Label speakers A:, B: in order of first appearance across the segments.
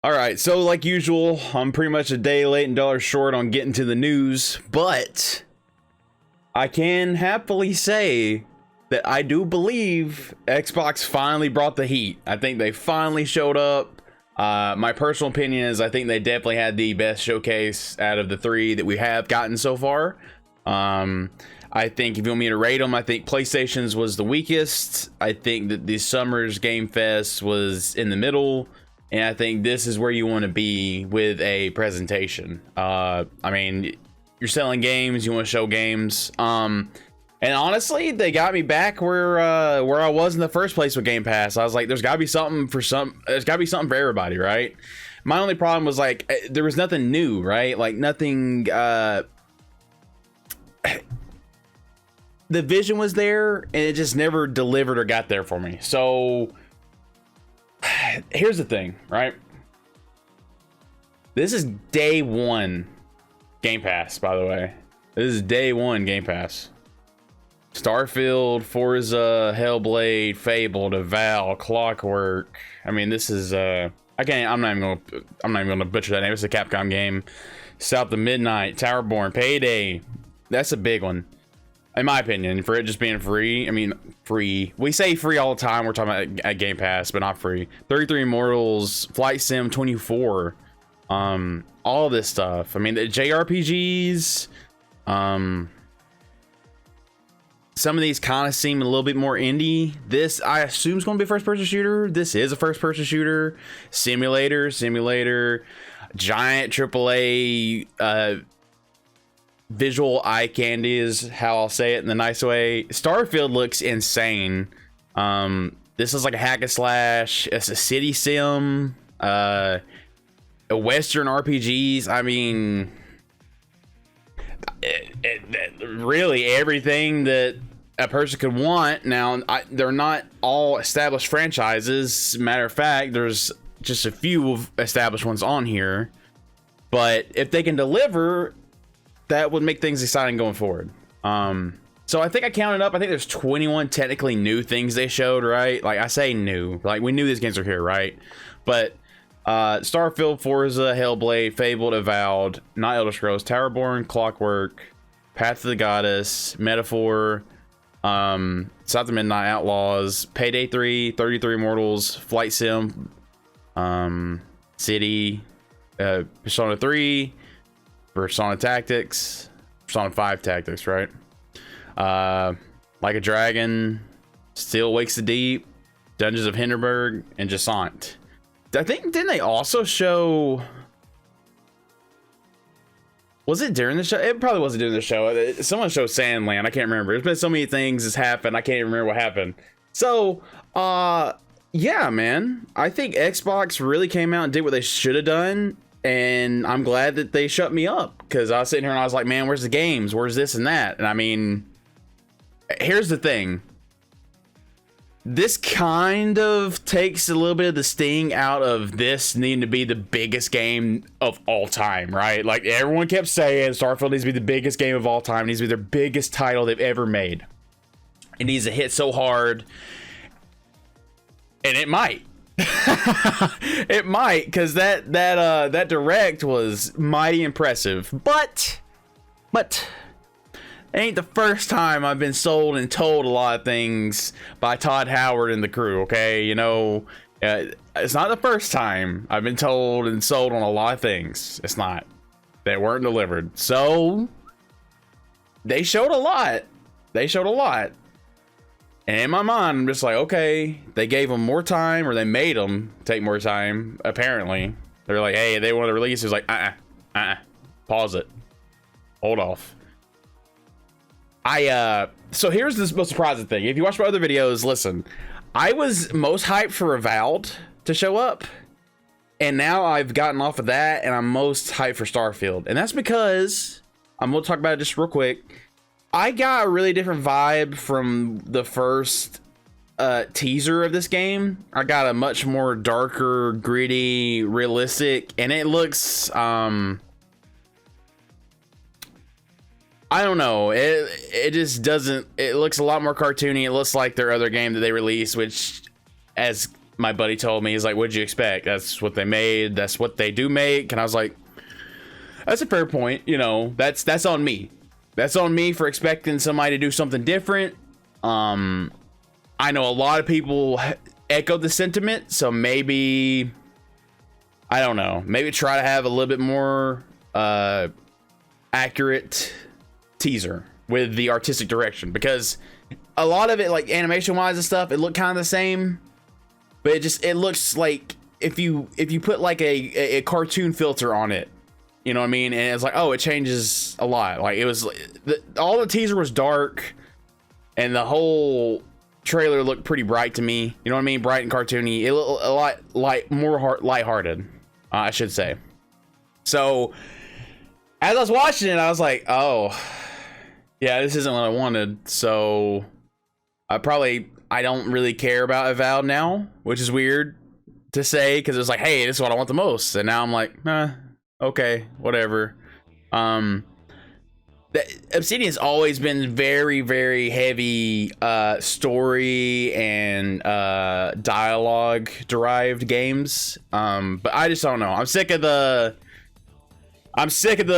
A: All right, so like usual, I'm pretty much a day late and dollar short on getting to the news, but I can happily say that I do believe Xbox finally brought the heat. I think they finally showed up. My personal opinion is I think they definitely had the best showcase out of the three that we have gotten so far. I think if you want me to rate them, I think PlayStation's was the weakest. I think that the summer's Game Fest was in the middle. And I think this is where you want to be with a presentation. I mean, you're selling games, you want to show games. And honestly, they got me back where I was in the first place with Game Pass. I was like, there's got to be something for everybody, right? My only problem was like there was nothing new, right? Like nothing. The vision was there, and it just never delivered or got there for me. So here's the thing, right? This is day one Game Pass, by the way. This is day one Game Pass. Starfield, Forza, Hellblade, Fable, Deval, Clockwork. I mean, this is I'm not even gonna butcher that name. It's a Capcom game. South of Midnight, Towerborn, Payday. That's a big one, in my opinion, for it just being free. I mean, free. We say free all the time. We're talking about at Game Pass, but not free. 33 Immortals, Flight Sim 24, all this stuff. I mean, the JRPGs. Some of these kind of seem a little bit more indie. This, I assume, is going to be a first-person shooter. This is a first-person shooter. Simulator, giant AAA. Visual eye candy is how I'll say it in the nice way. Starfield looks insane. This is like a hack and slash. It's a city sim. A Western RPGs. I mean, really everything that a person could want. Now, they're not all established franchises. Matter of fact, there's just a few established ones on here. But if they can deliver, that would make things exciting going forward. So I think I counted up. I think there's 21 technically new things they showed, right? Like I say new, like we knew these games were here, right? But Starfield, Forza, Hellblade, Fable, Avowed, not Elder Scrolls, Towerborn, Clockwork, Path to the Goddess, Metaphor, South of Midnight, Outlaws, Payday 3, 33 Immortals, Flight Sim, City, Persona 3, Persona Tactics, Persona 5 Tactics, right? Like a Dragon, Still Wakes the Deep, Dungeons of Hinterberg, and Jasant. I think, didn't they also show... Was it during the show? It probably wasn't during the show. Someone showed Sandland. I can't remember. There's been so many things that's happened. I can't even remember what happened. So, yeah, man. I think Xbox really came out and did what they should have done. And I'm glad that they shut me up. Because I was sitting here and I was like, man, where's the games? Where's this and that? And I mean, here's the thing. This kind of takes a little bit of the sting out of this needing to be the biggest game of all time, right? Like everyone kept saying Starfield needs to be the biggest game of all time. It needs to be their biggest title they've ever made. It needs to hit so hard. And it might. It might, because that direct was mighty impressive. But it ain't the first time I've been sold and told a lot of things by Todd Howard and the crew, okay? You know, it's not the first time I've been told and sold on a lot of things. It's not. They weren't delivered. So, they showed a lot. They showed a lot. And in my mind, I'm just like, okay, they gave them more time, or they made them take more time, apparently. They're like, hey, they want to release. It's like, pause it. Hold off. So here's the most surprising thing. If you watch my other videos, listen, I was most hyped for Avowed to show up, and now I've gotten off of that and I'm most hyped for Starfield. And that's because I'm going to talk about it just real quick. I got a really different vibe from the first teaser of this game. I got a much more darker, gritty, realistic, and it looks I don't know. It just doesn't. It looks a lot more cartoony. It looks like their other game that they released, which, as my buddy told me, he's like, what'd you expect? That's what they made. That's what they do make. And I was like, that's a fair point. You know, that's on me. That's on me for expecting somebody to do something different. I know a lot of people echo the sentiment, so maybe, I don't know, maybe try to have a little bit more accurate teaser with the artistic direction, because a lot of it, like animation wise and stuff, it looked kind of the same, but it looks like if you put like a cartoon filter on it, you know what I mean, and it's like, oh, it changes a lot. Like, it was all the teaser was dark, and the whole trailer looked pretty bright to me, you know what I mean, bright and cartoony. It looked a lot more lighthearted, I should say. So as I was watching it, I was like, oh yeah, this isn't what I wanted. So I don't really care about Avowed now, which is weird to say, because it's like, hey, this is what I want the most, and now I'm like, okay, whatever. Obsidian's always been very, very heavy story and dialogue derived games, but I just don't know. I'm sick of the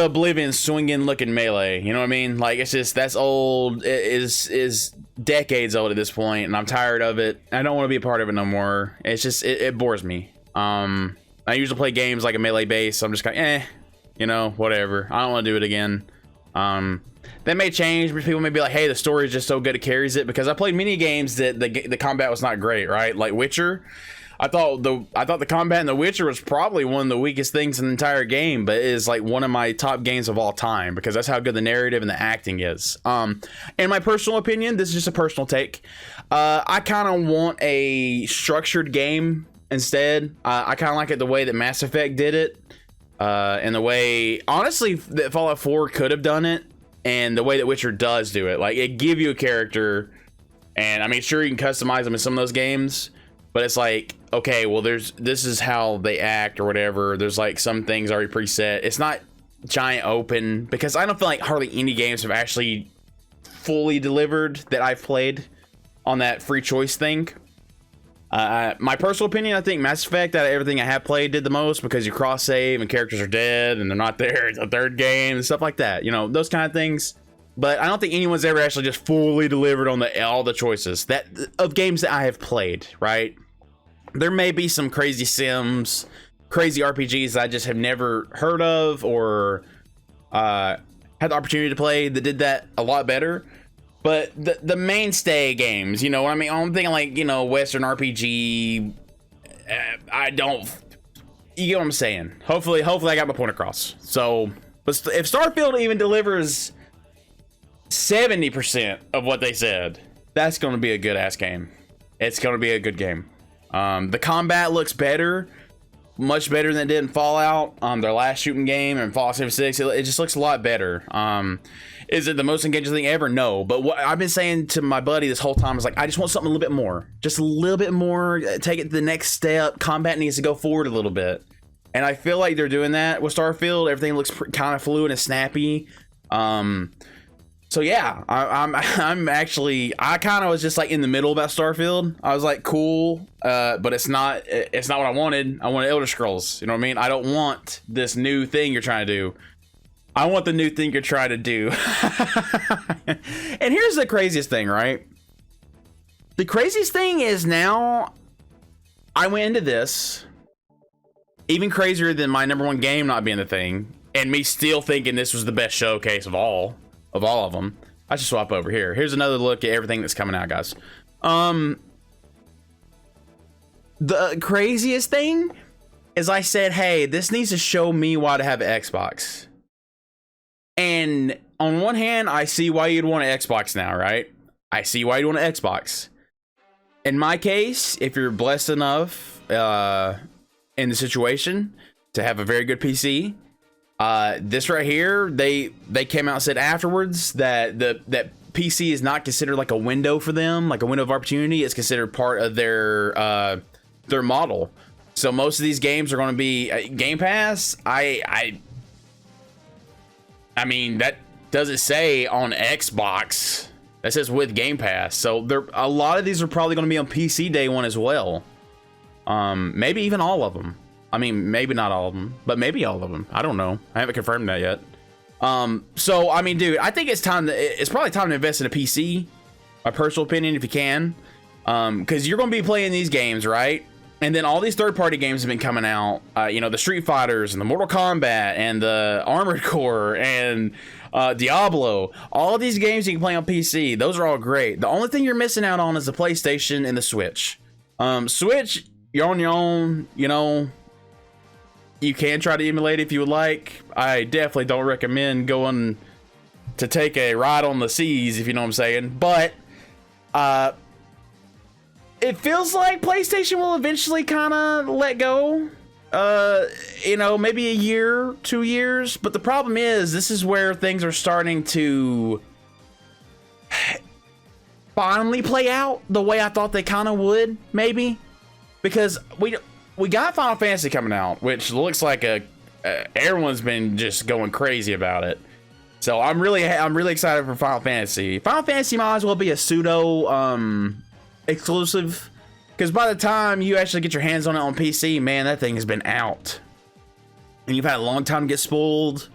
A: Oblivion swinging looking melee, you know what I mean? Like, it's just, that's old. It is decades old at this point, and I'm tired of it. I don't want to be a part of it no more. It's just, it bores me. I usually play games like a melee base, so I'm just kind of, you know, whatever. I don't want to do it again. That may change, but people may be like, hey, the story is just so good it carries it, because I played mini games that the combat was not great, right? Like Witcher. I thought the combat in The Witcher was probably one of the weakest things in the entire game, but it is like one of my top games of all time, because that's how good the narrative and the acting is. In my personal opinion, this is just a personal take. I kind of want a structured game instead. I kind of like it the way that Mass Effect did it, and the way, honestly, that Fallout 4 could have done it, and the way that Witcher does do it. Like, it give you a character, and I mean, sure, you can customize them in some of those games, but it's like, okay, well, this is how they act or whatever. There's like some things already preset. It's not giant open, because I don't feel like hardly any games have actually fully delivered that I've played on that free choice thing. My personal opinion, I think Mass Effect, out of everything I have played, did the most, because you cross save and characters are dead and they're not there in the third game and stuff like that, you know, those kind of things. But I don't think anyone's ever actually just fully delivered on all the choices that of games that I have played, right? There may be some crazy sims, crazy RPGs that I just have never heard of or had the opportunity to play that did that a lot better. But the mainstay games, you know what I mean? I'm thinking like, you know, Western RPG. I don't. You get what I'm saying? Hopefully I got my point across. So, but if Starfield even delivers 70% of what they said, that's going to be a good ass game. It's going to be a good game. The combat looks better, much better than it did in Fallout, their last shooting game, and Fallout 76. It just looks a lot better. Is it the most engaging thing ever? No. But what I've been saying to my buddy this whole time is like, I just want something a little bit more. Just a little bit more. Take it to the next step. Combat needs to go forward a little bit. And I feel like they're doing that with Starfield. Everything looks kind of fluid and snappy. So yeah, I'm actually, I kind of was just like in the middle about Starfield. I was like, cool, but it's not what I wanted. I wanted Elder Scrolls. You know what I mean? I don't want this new thing you're trying to do. I want the new thing you're trying to do. And here's the craziest thing, right? The craziest thing is now I went into this even crazier than my number one game not being the thing, and me still thinking this was the best showcase of all of them. I should swap over here. Here's another look at everything that's coming out, guys. The craziest thing is I said, hey, this needs to show me why to have an Xbox. And on one hand, I see why you'd want an Xbox now, right? I see why you'd want an Xbox. In my case, if you're blessed enough in the situation to have a very good PC, this right here, they came out and said afterwards that that PC is not considered like a window for them, like a window of opportunity. It's considered part of their model. So most of these games are going to be Game Pass. I mean, that doesn't say on Xbox. That says with Game Pass. So a lot of these are probably going to be on PC day one as well. Maybe even all of them. I mean, maybe not all of them, but maybe all of them. I don't know. I haven't confirmed that yet. So I mean, dude, I think it's probably time to invest in a PC. My personal opinion, if you can, because you're going to be playing these games, right? And then all these third-party games have been coming out. You know, the Street Fighters and the Mortal Kombat and the Armored Core and Diablo. All of these games you can play on PC. Those are all great. The only thing you're missing out on is the PlayStation and the Switch. Switch, you're on your own. You know, you can try to emulate it if you would like. I definitely don't recommend going to take a ride on the seas, if you know what I'm saying. But it feels like PlayStation will eventually kind of let go. You know, maybe a year, 2 years. But the problem is, this is where things are starting to finally play out the way I thought they kind of would, maybe. Because we got Final Fantasy coming out, which looks like everyone's been just going crazy about it. So I'm really excited for Final Fantasy. Final Fantasy might as well be a pseudo exclusive, because by the time you actually get your hands on it on PC, man, that thing has been out, and you've had a long time to get spoiled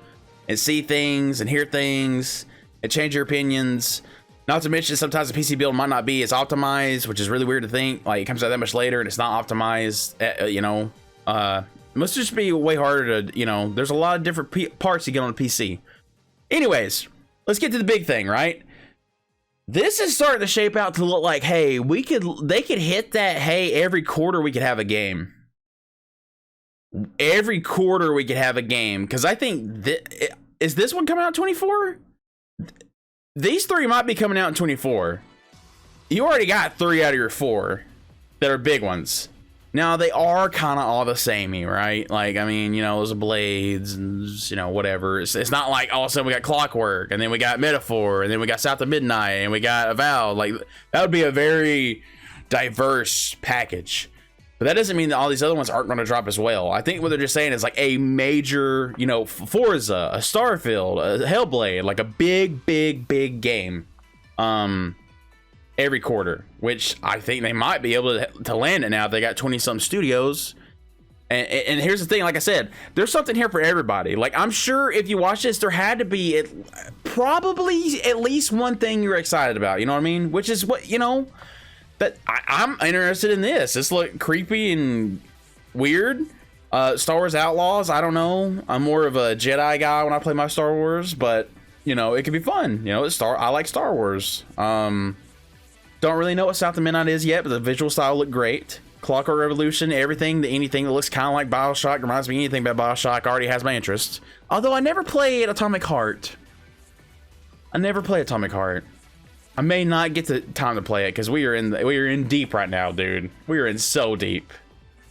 A: and see things and hear things and change your opinions. Not to mention, sometimes the PC build might not be as optimized, which is really weird to think. Like, it comes out that much later and it's not optimized. You know, it must just be way harder to, you know, there's a lot of different parts you get on a PC. Anyways, let's get to the big thing, right? This is starting to shape out to look like, hey, they could hit that, hey, every quarter we could have a game. Every quarter we could have a game. Because I think, is this one coming out 24? These three might be coming out in 24. You already got 3 out of your 4 that are big ones. Now, they are kind of all the samey, right? Like, I mean, you know, those Blades and, you know, whatever. It's not like all of a sudden we got Clockwork, and then we got Metaphor, and then we got South of Midnight, and we got Avowed. Like, that would be a very diverse package. But that doesn't mean that all these other ones aren't going to drop as well. I think what they're just saying is like a major, you know, Forza, a Starfield, a Hellblade, like a big game. Every quarter, which I think they might be able to land it now. They got 20-something studios. And here's the thing, like I said, there's something here for everybody. Like, I'm sure if you watch this, there had to be probably at least one thing you're excited about. You know what I mean? Which is what, you know, that I'm interested in this. This look creepy and weird. Star Wars Outlaws, I don't know. I'm more of a Jedi guy when I play my Star Wars, but, you know, it could be fun. You know, I like Star Wars. Don't really know what South of Midnight is yet, but the visual style looked great. Clockwork Revolution, anything that looks kind of like Bioshock, reminds me of anything about Bioshock, already has my interest. Although I never played Atomic Heart. I may not get the time to play it because we are in deep right now, dude. We are in so deep.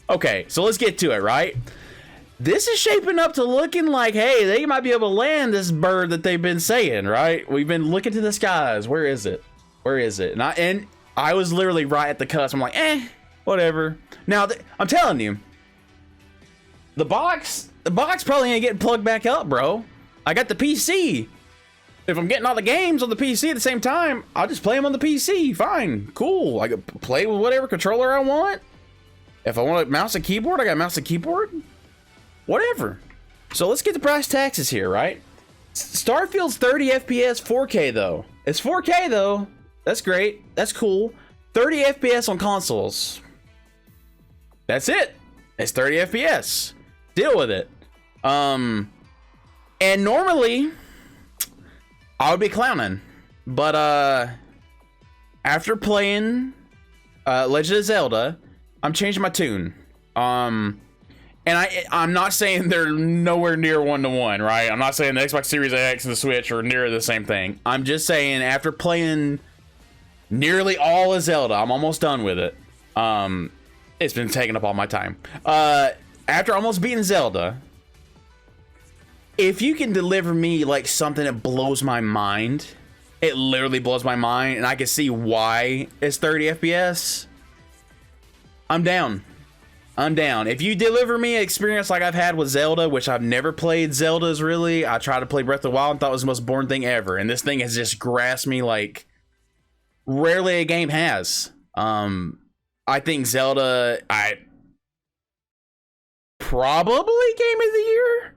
A: Okay, so let's get to it, right? This is shaping up to looking like, hey, they might be able to land this bird that they've been saying, right? We've been looking to the skies. Where is it? Where is it? And I was literally right at the cusp. I'm like, whatever. Now, I'm telling you, the box probably ain't getting plugged back up, bro. I got the PC. If I'm getting all the games on the PC at the same time, I'll just play them on the PC. Fine, cool. I can play with whatever controller I want. If I want a mouse and keyboard, I got a mouse and keyboard. Whatever. So let's get the brass taxes here, right? Starfield's 30 FPS 4K though. It's 4K though. That's great. That's cool. 30 FPS on consoles. That's it. It's 30 FPS. Deal with it. And normally I would be clowning, but after playing Legend of Zelda, I'm changing my tune. And I'm not saying they're nowhere near 1-to-1, right? I'm not saying the Xbox Series X and the Switch are near the same thing. I'm just saying after playing nearly all of Zelda, I'm almost done with it. It's been taking up all my time. After almost beating Zelda, if you can deliver me like something that blows my mind, it literally blows my mind, and I can see why it's 30 FPS, I'm down. I'm down. If you deliver me an experience like I've had with Zelda, which I've never played Zeldas really. I tried to play Breath of the Wild and thought it was the most boring thing ever, and this thing has just grasped me like rarely a game has. I think Zelda, probably game of the year.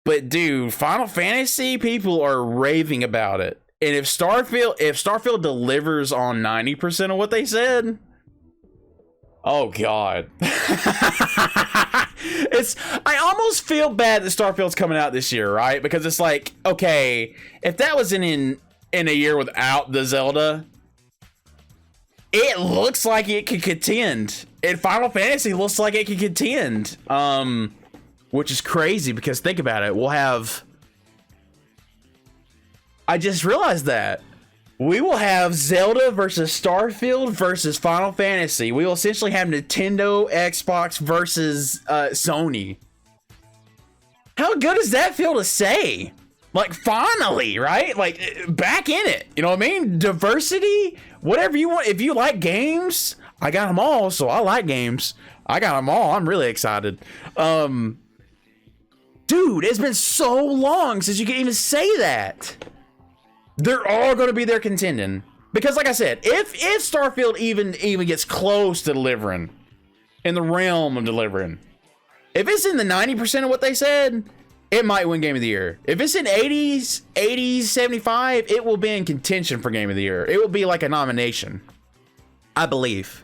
A: But dude, Final Fantasy people are raving about it. And if Starfield delivers on 90% of what they said, oh god. I almost feel bad that Starfield's coming out this year, right? Because it's like, okay, if that was in a year without the Zelda, it looks like it could contend. And Final Fantasy looks like it could contend. Which is crazy because think about it. We'll have... I just realized that. We will have Zelda versus Starfield versus Final Fantasy. We will essentially have Nintendo, Xbox versus Sony. How good does that feel to say? Like, finally, right? Like, back in it. You know what I mean? Diversity, whatever you want. If you like games, I got them all, so I like games. I got them all. I'm really excited. Dude, it's been so long since you can even say that. They're all going to be there contending. Because like I said, if Starfield even gets close to delivering, in the realm of delivering, if it's in the 90% of what they said, it might win Game of the Year. If it's in 80s, 75, it will be in contention for Game of the Year. It will be like a nomination, I believe.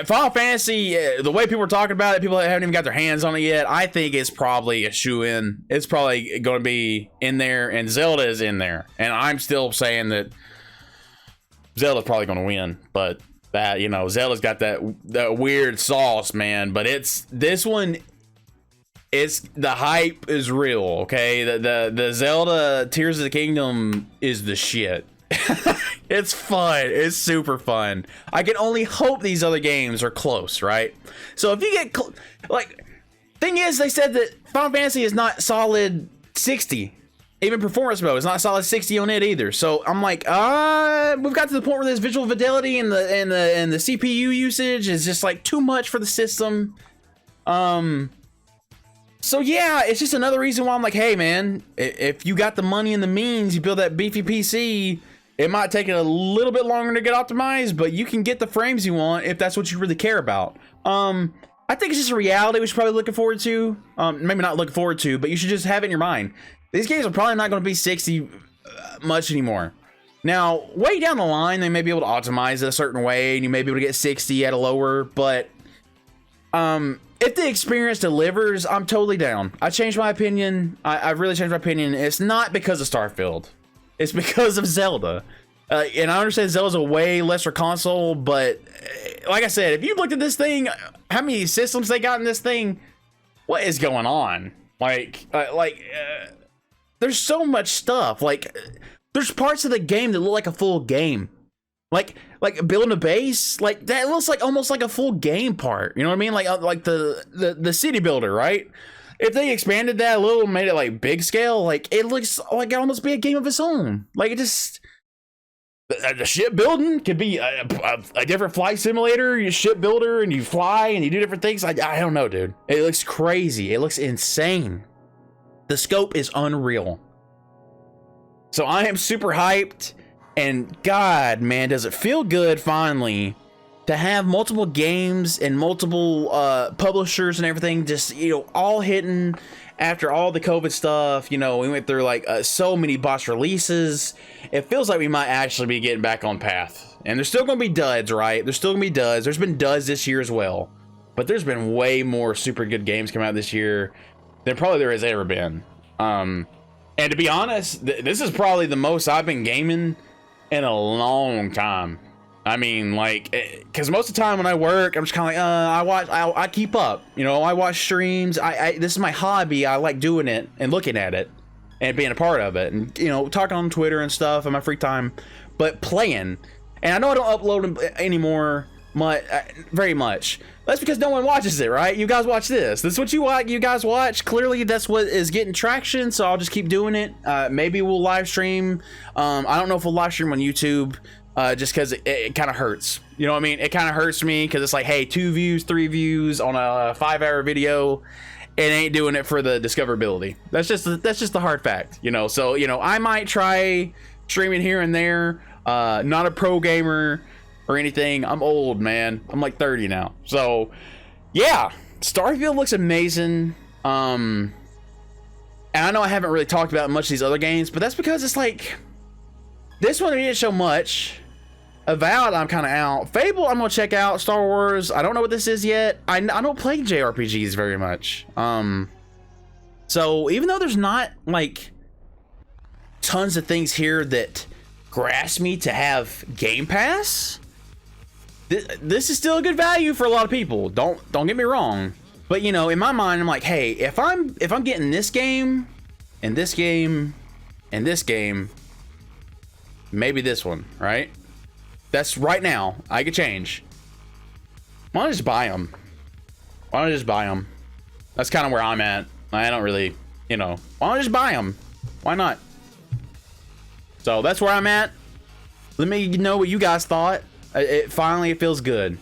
A: Final Fantasy, the way people are talking about it, people that haven't even got their hands on it yet, I think it's probably a shoe-in. It's probably going to be in there, and Zelda is in there. And I'm still saying that Zelda's probably going to win, but that, you know, Zelda's got that weird sauce, man. But this one, the hype is real, okay? The Zelda Tears of the Kingdom is the shit. It's fun. It's super fun. I can only hope these other games are close, right? So if you get like, thing is, they said that Final Fantasy is not solid 60. Even performance mode is not solid 60 on it either. So I'm like, we've got to the point where this visual fidelity and the CPU usage is just like too much for the system. So yeah, it's just another reason why I'm like, hey man, if you got the money and the means, you build that beefy PC. It might take it a little bit longer to get optimized, but you can get the frames you want if that's what you really care about. I think it's just a reality we should probably looking forward to. Maybe not looking forward to, but you should just have it in your mind. These games are probably not going to be 60 much anymore. Now, way down the line, they may be able to optimize it a certain way, and you may be able to get 60 at a lower, but if the experience delivers, I'm totally down. I changed my opinion. I've really changed my opinion. It's not because of Starfield. It's because of Zelda. And I understand Zelda's a way lesser console, but like I said, if you looked at this thing, how many systems they got in this thing, what is going on? There's so much stuff. Like, there's parts of the game that look like a full game. Like building a base, like that looks like almost like a full game part. You know what I mean? Like the city builder, right? If they expanded that a little, made it like big scale, like it looks like it almost be a game of its own. Like it just, the shipbuilding could be a different flight simulator. You ship builder and you fly and you do different things. I don't know, dude. It looks crazy. It looks insane. The scope is unreal. So I am super hyped. And God, man, does it feel good finally to have multiple games and multiple publishers and everything just, you know, all hitting after all the COVID stuff. You know, we went through like so many boss releases. It feels like we might actually be getting back on path. And there's still going to be duds, right? There's still going to be duds. There's been duds this year as well. But there's been way more super good games come out this year than probably there has ever been. And to be honest, this is probably the most I've been gaming in a long time. I mean, like, because most of the time when I work, I'm just kind of like, I keep up, you know, I watch streams. This is my hobby. I like doing it and looking at it and being a part of it, and, you know, talking on Twitter and stuff in my free time, but playing. And I know I don't upload them anymore very much. That's because no one watches it, right? You guys watch this. This is what you guys watch. Clearly, that's what is getting traction, so I'll just keep doing it. Maybe we'll live stream. I don't know if we'll live stream on YouTube, just because it kind of hurts. You know what I mean? It kind of hurts me because it's like, hey, 2 views, 3 views on a 5-hour video. It ain't doing it for the discoverability. That's just the hard fact, you know? So, you know, I might try streaming here and there. Not a pro gamer. or anything. I'm old, man. I'm like 30 now. So yeah, Starfield looks amazing. And I know I haven't really talked about much of these other games, but that's because it's like, this one didn't show much. Avowed, I'm kind of out. Fable, I'm gonna check out. Star Wars, I don't know what this is yet. I don't play JRPGs very much. So even though there's not like tons of things here that grasp me to have Game Pass, this is still a good value for a lot of people. Don't get me wrong. But you know, in my mind, I'm like, hey, if I'm getting this game and this game and this game, maybe this one, right? That's right now. I could change. Why don't I just buy them? Why don't I just buy them? That's kind of where I'm at. I don't really, you know. Why don't I just buy them? Why not? So that's where I'm at. Let me know what you guys thought. Finally, it feels good.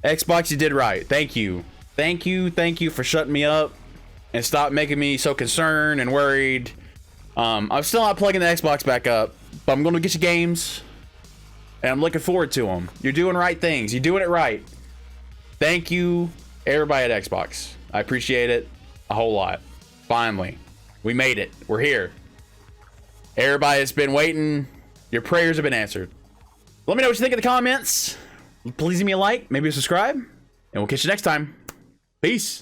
A: Xbox, you did right. Thank you. Thank you for shutting me up and stop making me so concerned and worried. I'm still not plugging the Xbox back up, but I'm going to get you games, and I'm looking forward to them. You're doing right things. You're doing it right. Thank you, everybody at Xbox. I appreciate it a whole lot. Finally, we made it. We're here. Everybody has been waiting. Your prayers have been answered. Let me know what you think in the comments. Please leave me a like, maybe a subscribe, and we'll catch you next time. Peace.